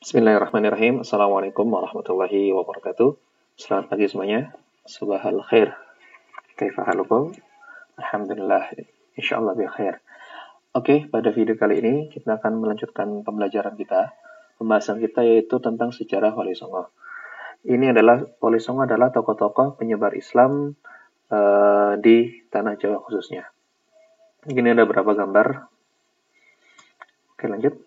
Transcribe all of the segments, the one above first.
Bismillahirrahmanirrahim. Assalamualaikum warahmatullahi wabarakatuh. Selamat pagi semuanya. Subahal khair. Kaifa halukum? Alhamdulillah. Insyaallah bi khair. Oke, pada video kali ini kita akan melanjutkan pembelajaran kita. Pembahasan kita yaitu tentang sejarah Wali Songo. Wali Songo adalah tokoh-tokoh penyebar Islam di tanah Jawa khususnya. Ini ada beberapa gambar. Oke, lanjut.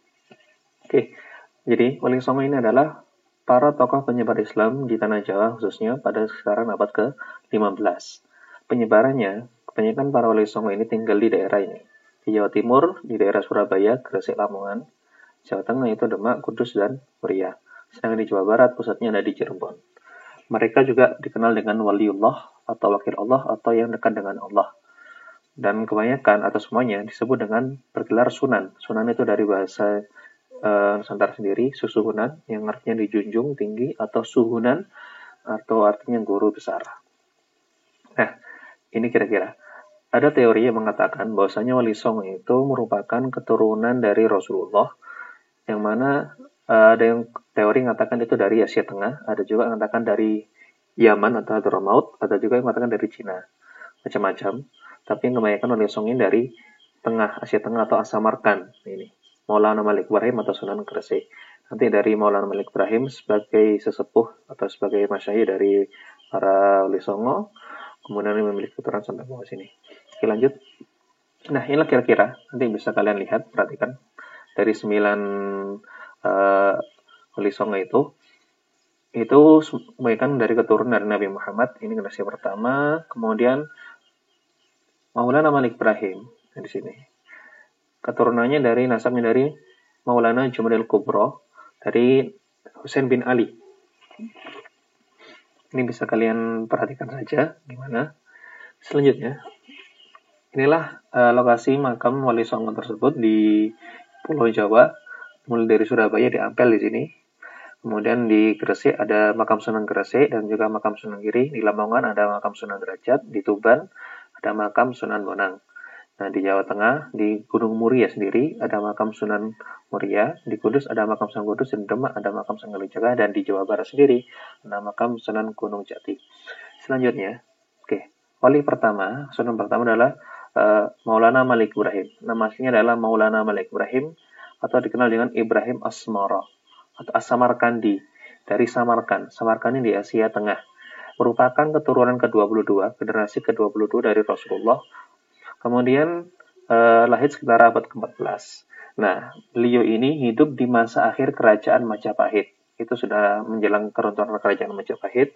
Oke. Jadi, Wali Songo ini adalah para tokoh penyebar Islam di Tanah Jawa khususnya pada sekarang abad ke-15. Penyebarannya, kebanyakan para Wali Songo ini tinggal di daerah ini. Di Jawa Timur, di daerah Surabaya, Gresik, Lamongan. Jawa Tengah itu Demak, Kudus, dan Muria. Sedangkan di Jawa Barat, pusatnya ada di Cirebon. Mereka juga dikenal dengan Waliullah atau Wakil Allah atau yang dekat dengan Allah. Dan kebanyakan atau semuanya disebut dengan bergelar Sunan. Sunan itu dari bahasa Nusantara sendiri, susuhunan yang artinya dijunjung tinggi, atau suhunan atau artinya guru besar. Nah, ini kira-kira ada teori yang mengatakan bahwasanya Wali Songo itu merupakan keturunan dari Rasulullah, yang mana ada yang teori mengatakan itu dari Asia Tengah, ada juga yang mengatakan dari Yaman atau Hadramaut, ada juga yang mengatakan dari Cina, macam-macam. Tapi yang kebanyakan Wali Songo ini dari Tengah, Asia Tengah atau Samarkand ini. Maulana Malik Ibrahim atau Sunan Gresik. Nanti dari Maulana Malik Ibrahim sebagai sesepuh atau sebagai masyayikh dari para Wali Songo, kemudian memiliki keturunan sampai bawah sini. Oke, lanjut. Nah, inilah kira-kira, nanti bisa kalian lihat, perhatikan. Dari 9 Wali Songo itu kebanyakan dari keturunan dari Nabi Muhammad, ini generasi pertama, kemudian Maulana Malik Ibrahim, di sini. Keturunannya dari nasabnya dari Maulana Jumadil Kubro dari Husain bin Ali. Ini bisa kalian perhatikan saja gimana. Selanjutnya, inilah lokasi makam Wali Songo tersebut di Pulau Jawa. Mulai dari Surabaya di Ampel di sini. Kemudian di Gresik ada makam Sunan Gresik dan juga makam Sunan Giri. Di Lamongan ada makam Sunan Derajat. Di Tuban ada makam Sunan Bonang. Nah, di Jawa Tengah, di Gunung Muria sendiri, ada makam Sunan Muria. Di Kudus ada makam Sunan Kudus. Di Demak ada makam Sunan Kalijaga. Dan di Jawa Barat sendiri, ada makam Sunan Gunung Jati. Selanjutnya, wali pertama, Sunan pertama adalah Maulana Malik Ibrahim. Nama aslinya adalah Maulana Malik Ibrahim, atau dikenal dengan Ibrahim Asmara, atau As-Samarkandi, dari Samarkand. Samarkand ini di Asia Tengah. Merupakan keturunan ke-22, generasi ke-22 dari Rasulullah. Kemudian lahir sekitar abad ke-14. Nah, beliau ini hidup di masa akhir kerajaan Majapahit. Itu sudah menjelang keruntuhan kerajaan Majapahit.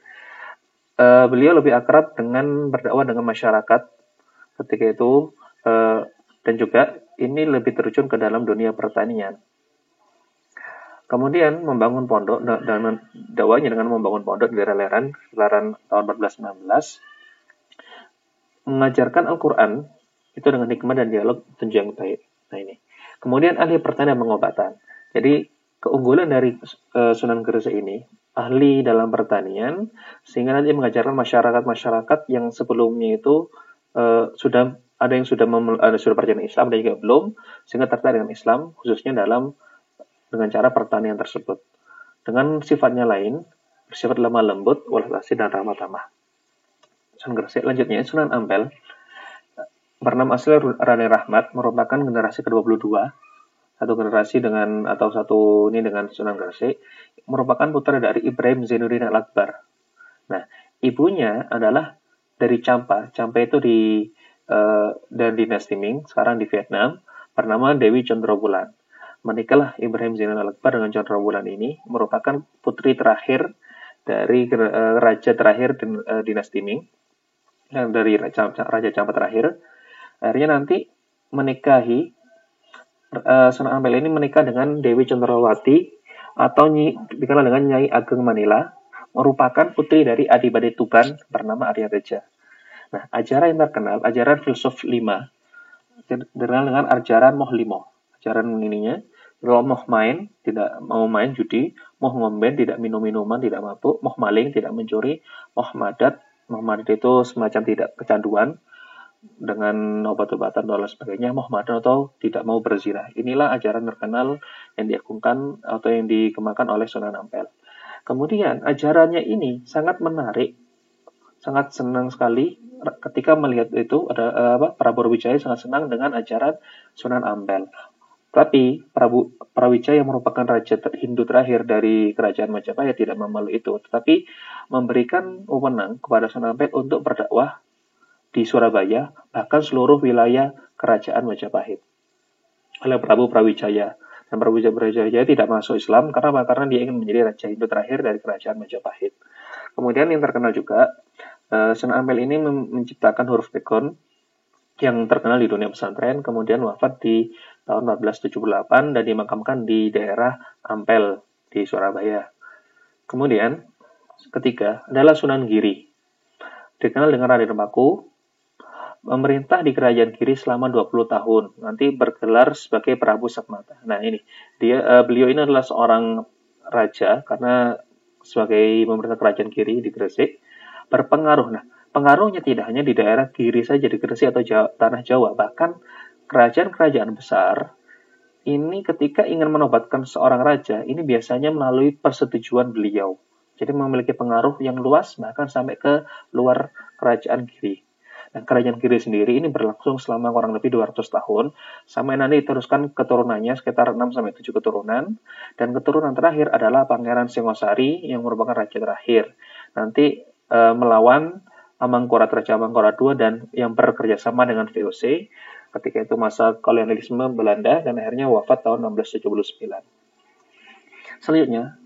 Beliau lebih akrab dengan berdakwah dengan masyarakat ketika itu, dan juga ini lebih terjun ke dalam dunia pertanian. Kemudian membangun pondok, dan dakwahnya dengan membangun pondok di daerah Leran, sekitaran tahun 1419, mengajarkan Al-Quran itu dengan hikmah dan dialog yang baik. Nah, ini. Kemudian ahli pertanian dan pengobatan. Jadi keunggulan dari Sunan Gresik ini, ahli dalam pertanian, sehingga nanti mengajarkan masyarakat-masyarakat yang sebelumnya itu sudah ada yang sudah percaya Islam, dan juga belum, sehingga tertarik dengan Islam, khususnya dengan cara pertanian tersebut. Dengan sifatnya lain, bersifat lemah lembut, welas asih dan ramah tamah. Sunan Gresik. Lanjutnya, Sunan Ampel bernama asli Rani Rahmat, merupakan generasi ke-22, satu dengan Sunan Gresik, merupakan putra dari Ibrahim Zainuddin Al-Akbar. Nah, ibunya adalah dari Champa. Champa itu dari dinasti Ming, sekarang di Vietnam, bernama Dewi Chondrobulan. Menikahlah Ibrahim Zainuddin Al-Akbar dengan Chondrobulan ini, merupakan putri terakhir dari raja terakhir dinasti Ming, dari Raja Champa terakhir. Akhirnya nanti menikahi, Sunan Ampel ini menikah dengan Dewi Cendrawati atau dikenal dengan Nyai Ageng Manila, merupakan putri dari Adipati Tuban bernama Arya Teja. Nah, ajaran yang terkenal, ajaran filsuf 5, dikenal dengan ajaran Moh Limo. Ajaran ininya, kalau moh main, tidak mau main judi, moh ngomben, tidak minum minuman, tidak mabuk, moh maling, tidak mencuri, moh madat itu semacam tidak kecanduan, dengan obat-obatan dan lain sebagainya, Muhammadun atau tidak mau berzina. Inilah ajaran terkenal yang diagungkan atau yang dikembangkan oleh Sunan Ampel. Kemudian ajarannya ini sangat menarik, sangat senang sekali ketika melihat itu ada Prabu Wijaya sangat senang dengan ajaran Sunan Ampel. Tapi Prabu Brawijaya yang merupakan raja Hindu terakhir dari kerajaan Majapahit tidak memeluk itu, tetapi memberikan wewenang kepada Sunan Ampel untuk berdakwah di Surabaya, bahkan seluruh wilayah kerajaan Majapahit oleh Prabu Brawijaya. Dan Prabu Brawijaya tidak masuk Islam karena apa? Karena dia ingin menjadi raja Hindu terakhir dari kerajaan Majapahit. Kemudian yang terkenal juga, Sunan Ampel ini menciptakan huruf Bekon yang terkenal di dunia pesantren, kemudian wafat di tahun 1478 dan dimakamkan di daerah Ampel di Surabaya. Kemudian ketiga adalah Sunan Giri, dikenal dengan Raden Paku, memerintah di kerajaan Giri selama 20 tahun, nanti bergelar sebagai Prabu Satmata. Nah ini, beliau ini adalah seorang raja karena sebagai pemerintah kerajaan Giri di Gresik, berpengaruh. Nah, pengaruhnya tidak hanya di daerah Giri saja, di Gresik atau tanah Jawa, bahkan kerajaan-kerajaan besar ini ketika ingin menobatkan seorang raja, ini biasanya melalui persetujuan beliau. Jadi memiliki pengaruh yang luas bahkan sampai ke luar kerajaan Giri. Nah, kerajaan Giri sendiri ini berlangsung selama kurang lebih 200 tahun, sampai nanti diteruskan keturunannya sekitar 6-7 keturunan, dan keturunan terakhir adalah Pangeran Singosari yang merupakan raja terakhir. Nanti melawan Amangkurat, Raja Amangkurat II, dan yang bekerja sama dengan VOC, ketika itu masa kolonialisme Belanda, dan akhirnya wafat tahun 1679. Selanjutnya,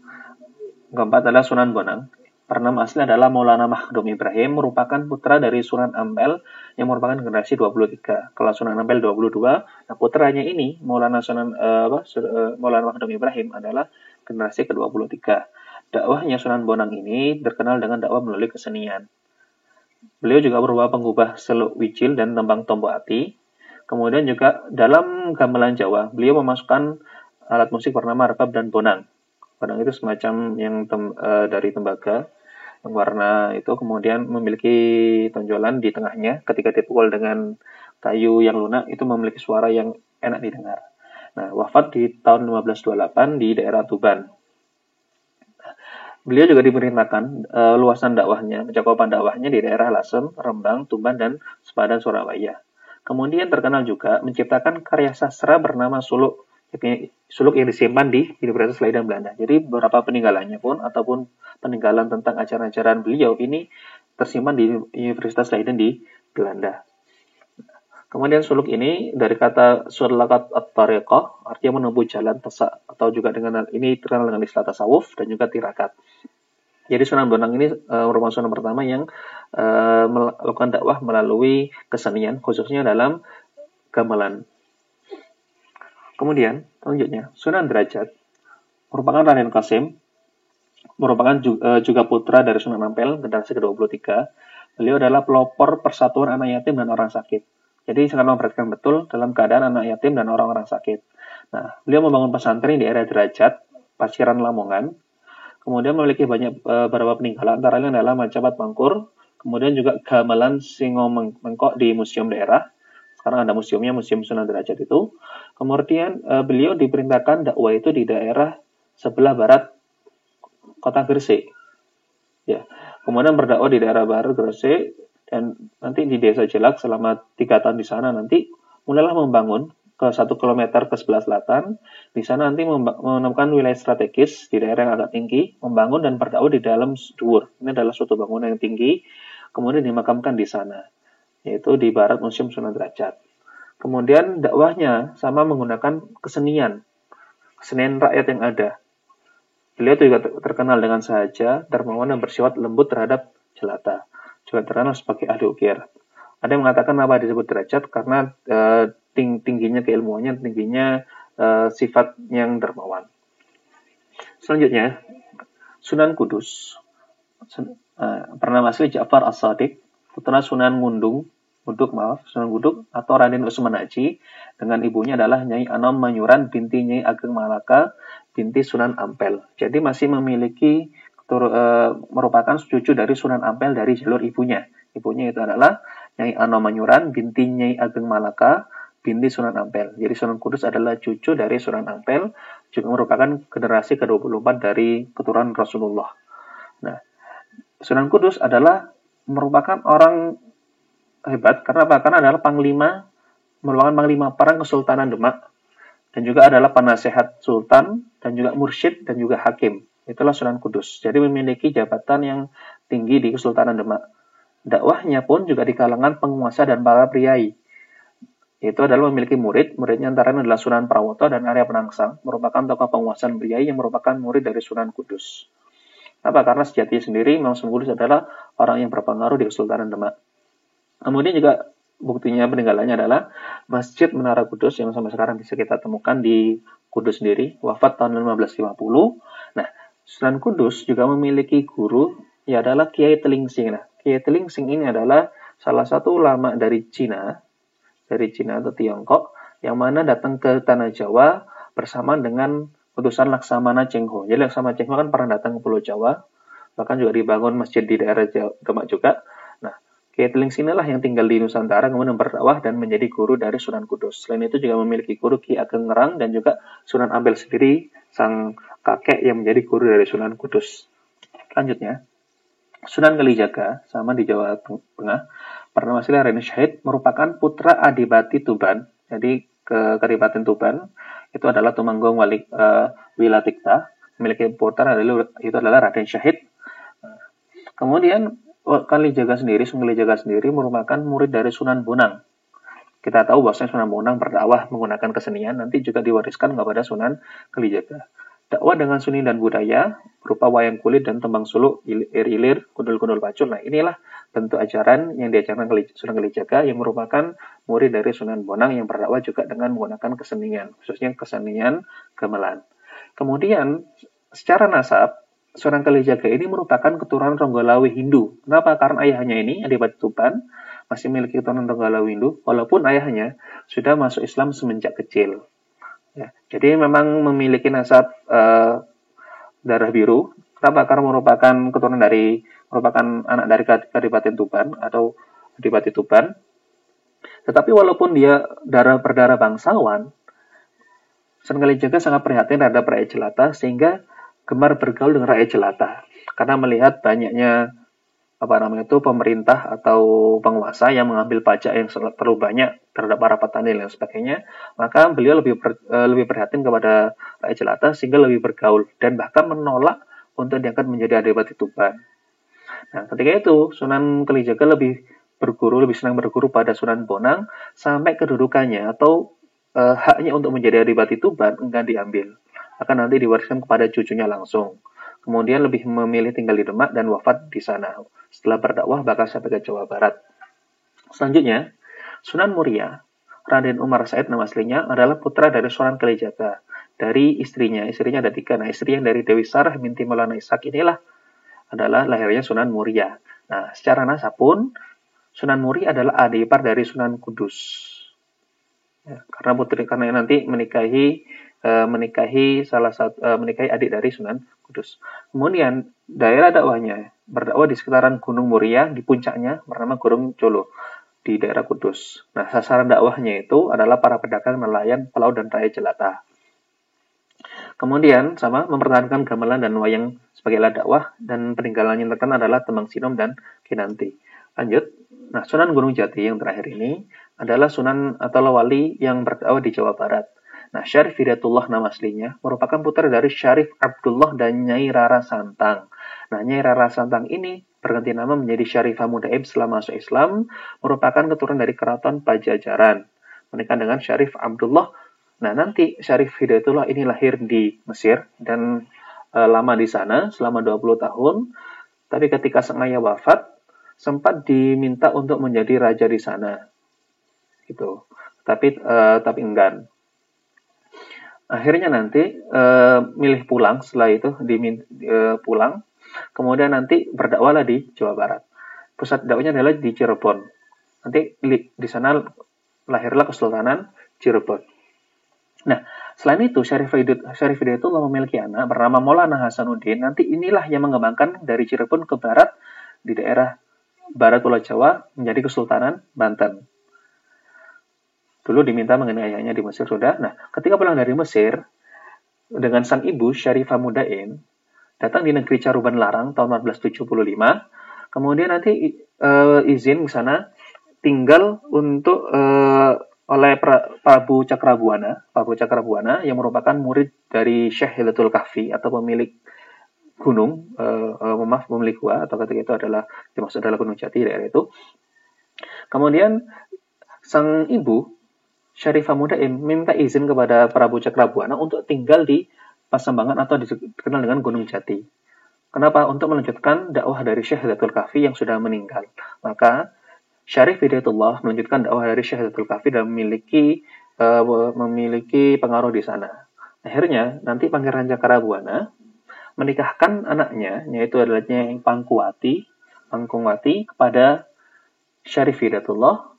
keempat adalah Sunan Bonang. Bernama asli adalah Maulana Makhdum Ibrahim, merupakan putra dari Sunan Ampel yang merupakan generasi 23. Kalau Sunan Ampel 22, nah putranya ini Maulana Makhdum Ibrahim adalah generasi ke-23. Dakwahnya Sunan Bonang ini terkenal dengan dakwah melalui kesenian. Beliau juga berupa pengubah seluk wicil dan tembang tombok ati. Kemudian juga dalam gamelan Jawa, beliau memasukkan alat musik bernama rebab dan bonang. Bonang itu semacam yang dari tembaga yang warna itu, kemudian memiliki tonjolan di tengahnya. Ketika dipukul dengan kayu yang lunak, itu memiliki suara yang enak didengar. Nah, wafat di tahun 1528 di daerah Tuban. Beliau juga diperintahkan luasan dakwahnya, cakupan dakwahnya di daerah Lasem, Rembang, Tuban, dan Sepadan, Surabaya. Kemudian terkenal juga menciptakan karya sastra bernama suluk, suluk yang disimpan di Universitas Leiden Belanda. Jadi beberapa peninggalannya pun ataupun peninggalan tentang ajaran-ajaran beliau ini tersimpan di Universitas Leiden di Belanda. Kemudian suluk ini dari kata sulakat at-tariqah, artinya menempuh jalan tesak, atau juga dengan ini terkenal dengan istilah tasawuf dan juga tirakat. Jadi Sunan Bonang ini merupakan sunan pertama yang melakukan dakwah melalui kesenian, khususnya dalam gamelan. Kemudian selanjutnya Sunan Derajat merupakan Raden Kasim, merupakan juga putra dari Sunan Ampel generasi ke-23. Beliau adalah pelopor persatuan anak yatim dan orang sakit. Jadi sangat memperhatikan betul dalam keadaan anak yatim dan orang-orang sakit. Nah, beliau membangun pesantren di daerah Derajat, Paciran Lamongan. Kemudian memiliki beberapa peninggalan, antara lain adalah Macapat Mangkur, kemudian juga gamelan Singo Mengkok di museum daerah. Sekarang ada museumnya, Museum Sunan Derajat itu. Kemudian beliau diperintahkan dakwah itu di daerah sebelah barat kota Gresik. Ya, kemudian berdakwah di daerah barat Gresik, dan nanti di Desa Jelak selama 3 tahun di sana, nanti mulailah membangun ke 1 kilometer ke sebelah selatan. Di sana nanti menemukan wilayah strategis di daerah yang agak tinggi, membangun dan berdakwah di dalam Duur. Ini adalah suatu bangunan yang tinggi, kemudian dimakamkan di sana, yaitu di barat Museum Sunan Derajat. Kemudian dakwahnya sama menggunakan kesenian rakyat yang ada. Beliau juga terkenal dengan sahaja, dermawan dan bersifat lembut terhadap jelata. Juga terkenal sebagai ahli ukir. Ada yang mengatakan apa disebut derajat karena tingginya keilmuannya, tingginya sifat yang dermawan. Selanjutnya, Sunan Kudus. Bernama asli Ja'far As-Sadiq, putra Sunan Sunan Guduk atau Raden Usman Haji, dengan ibunya adalah Nyai Anom Manyuran binti Nyai Ageng Malaka binti Sunan Ampel. Jadi masih memiliki merupakan cucu dari Sunan Ampel dari jalur ibunya. Ibunya itu adalah Nyai Ano Manyuran binti Nyai Ageng Malaka binti Sunan Ampel. Jadi Sunan Kudus adalah cucu dari Sunan Ampel, juga merupakan generasi ke-24 dari keturunan Rasulullah. Nah, Sunan Kudus adalah merupakan orang hebat karena apa? Karena adalah merupakan panglima perang Kesultanan Demak dan juga adalah penasehat sultan dan juga mursyid dan juga hakim. Itulah Sunan Kudus. Jadi memiliki jabatan yang tinggi di Kesultanan Demak. Dakwahnya pun juga di kalangan penguasa dan para priai. Itu adalah memiliki muridnya antara lain adalah Sunan Prawoto dan Arya Penangsang, merupakan tokoh penguasa priai yang merupakan murid dari Sunan Kudus. Apa? Karena sejatinya sendiri Imam Sunan Kudus adalah orang yang berpengaruh di Kesultanan Demak. Kemudian juga buktinya peninggalannya adalah Masjid Menara Kudus yang sampai sekarang bisa kita temukan di Kudus sendiri, wafat tahun 1550. Nah, Sunan Kudus juga memiliki guru, ya adalah Kiai Telingsing. Nah, Kiai Telingsing ini adalah salah satu ulama dari Cina atau Tiongkok, yang mana datang ke Tanah Jawa bersama dengan utusan Laksamana Cheng Ho. Jadi Laksamana Cheng Ho kan pernah datang ke Pulau Jawa, bahkan juga dibangun masjid di daerah Demak juga. Nah, Kiai Telingsing inilah yang tinggal di Nusantara, kemudian berdakwah dan menjadi guru dari Sunan Kudus. Selain itu juga memiliki guru Ki Ageng Ngerang dan juga Sunan Ampel sendiri, sang kakek yang menjadi guru dari Sunan Kudus. Selanjutnya, Sunan Kalijaga, sama di Jawa Tengah, bernama asli Raden Syahid, merupakan putra Adipati Tuban. Jadi ke Kadipaten Tuban itu adalah Tumenggung Wilatikta, memiliki putra itu adalah Raden Syahid. Kemudian Sunan Kalijaga sendiri merupakan murid dari Sunan Bonang. Kita tahu bahwa Sunan Bonang berdakwah menggunakan kesenian, nanti juga diwariskan kepada Sunan Kalijaga. Dakwah dengan seni dan budaya berupa wayang kulit dan tembang suluk, ilir, kundul-kundul pacul. Nah, inilah bentuk ajaran yang diajarkan Sunan Kalijaga yang merupakan murid dari Sunan Bonang yang berdakwah juga dengan menggunakan kesenian, khususnya kesenian gamelan. Kemudian, secara nasab, Sunan Kalijaga ini merupakan keturunan Ronggolawe Hindu. Kenapa? Karena ayahnya ini, Adipati Tuban, masih memiliki keturunan Ronggolawe Hindu, walaupun ayahnya sudah masuk Islam semenjak kecil. Ya, jadi memang memiliki nasab darah biru. Kenapa? Karena merupakan anak dari Kadipaten Tuban atau Adipati Tuban. Tetapi walaupun dia berdarah bangsawan, Sunan Kalijaga sangat prihatin terhadap rakyat jelata sehingga gemar bergaul dengan rakyat jelata. Karena melihat banyaknya pemerintah atau penguasa yang mengambil pajak yang terlalu banyak terhadap para petani dan sebagainya, maka beliau lebih perhatian kepada rakyat jelata sehingga lebih bergaul dan bahkan menolak untuk diangkat menjadi Adipati Tuban. Nah, ketika itu Sunan Kalijaga lebih senang berguru pada Sunan Bonang sampai kedudukannya atau haknya untuk menjadi Adipati Tuban enggak diambil, akan nanti diwariskan kepada cucunya langsung. Kemudian lebih memilih tinggal di Demak dan wafat di sana. Setelah berdakwah bahkan sampai ke Jawa Barat. Selanjutnya, Sunan Muria, Raden Umar Said nama aslinya, adalah putra dari Sunan Kalijaga. Dari istrinya ada 3. Nah, istri yang dari Dewi Sarah binti Maulana Ishak inilah adalah lahirnya Sunan Muria. Nah, secara nasab pun, Sunan Muria adalah adik ipar dari Sunan Kudus. Ya, karena nanti menikahi adik dari Sunan Kudus. Kemudian daerah dakwahnya berdakwah di sekitaran Gunung Muria, di puncaknya bernama Gunung Colo di daerah Kudus. Nah, sasaran dakwahnya itu adalah para pedagang, nelayan, pelaut dan rakyat jelata. Kemudian mempertahankan gamelan dan wayang sebagai alat dakwah, dan peninggalan yang terkenal adalah tembang sinom dan kinanti. Lanjut. Nah, Sunan Gunung Jati yang terakhir ini adalah Sunan atau wali yang berdakwah di Jawa Barat. Nah, Syarif Hidayatullah nama aslinya merupakan putra dari Syarif Abdullah dan Nyai Rara Santang. Nah, Nyai Rara Santang ini berganti nama menjadi Syarifah Mudaib setelah masuk Islam, merupakan keturunan dari keraton Pajajaran. Menikah dengan Syarif Abdullah. Nah, nanti Syarif Hidayatullah ini lahir di Mesir dan lama di sana selama 20 tahun. Tapi ketika sang ayah wafat, sempat diminta untuk menjadi raja di sana. Gitu. Tapi enggan. Akhirnya nanti milih pulang setelah itu pulang, kemudian nanti berdakwahlah di Jawa Barat. Pusat dakwahnya adalah di Cirebon. Nanti di sana lahirlah Kesultanan Cirebon. Nah, selain itu Syarif Hidayatullah memiliki anak bernama Maulana Hasanuddin. Nanti inilah yang mengembangkan dari Cirebon ke barat di daerah barat Pulau Jawa menjadi Kesultanan Banten. Dulu diminta mengenai ayahnya di Mesir sudah. Nah, ketika pulang dari Mesir, dengan sang ibu Syarifah Mudain, datang di negeri Caruban Larang tahun 1475, kemudian nanti izin ke sana tinggal untuk oleh Prabu Cakrabuana yang merupakan murid dari Syekh Hilatul Kahfi atau pemilik gunung, pemilik gua, atau ketika itu adalah dimaksud adalah Gunung Jati daerah itu. Kemudian sang ibu Syarifah Mudain meminta izin kepada Prabu Cakrabuana untuk tinggal di Pasembangan atau dikenal dengan Gunung Jati. Kenapa? Untuk melanjutkan dakwah dari Syekh Hilatul Kahfi yang sudah meninggal. Maka Syarif Hidayatullah melanjutkan dakwah dari Syekh Hilatul Kahfi dan memiliki pengaruh di sana. Akhirnya nanti Pangeran Cakrabuana menikahkan anaknya, yaitu adalah Nyai Pangkungwati kepada Syarif Hidayatullah.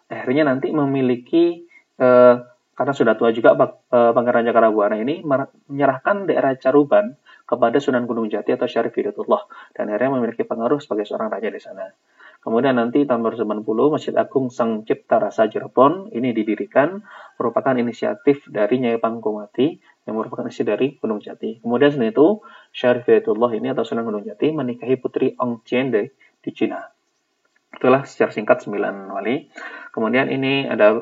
Akhirnya nanti memiliki karena sudah tua juga Pangeran Cakrabuana ini menyerahkan daerah Caruban kepada Sunan Gunung Jati atau Syarif Hidayatullah dan akhirnya memiliki pengaruh sebagai seorang raja di sana. Kemudian nanti tahun 1990 Masjid Agung Sang Cipta Rasa Cirebon ini didirikan, merupakan inisiatif dari Nyai Pangkungwati yang merupakan isi dari Gunung Jati. Kemudian setelah itu Syarif Hidayatullah ini atau Sunan Gunung Jati menikahi putri Ong Chien di Cina. Itulah secara singkat 9 wali. Kemudian ini ada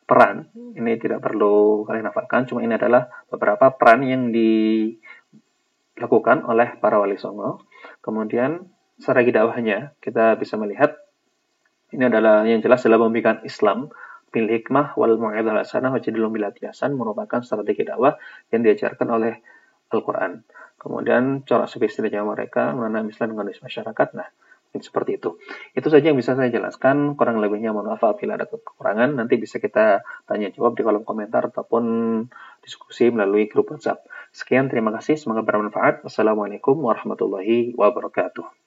peran, ini tidak perlu kalian hafalkan, cuma ini adalah beberapa peran yang dilakukan oleh para wali songo. Kemudian strategi dakwahnya kita bisa melihat ini adalah yang jelas dalam memberikan Islam bil hikmah wal mau'izah hasanah wa jadilhum billati ahsan merupakan strategi dakwah yang diajarkan oleh Al-Qur'an. Kemudian corak spesialnya mereka menanam Islam dengan masyarakat. Nah, seperti itu. Itu saja yang bisa saya jelaskan. Kurang lebihnya mohon maaf apabila ada kekurangan. Nanti bisa kita tanya jawab di kolom komentar ataupun diskusi melalui grup WhatsApp. Sekian, terima kasih. Semoga bermanfaat. Wassalamualaikum warahmatullahi wabarakatuh.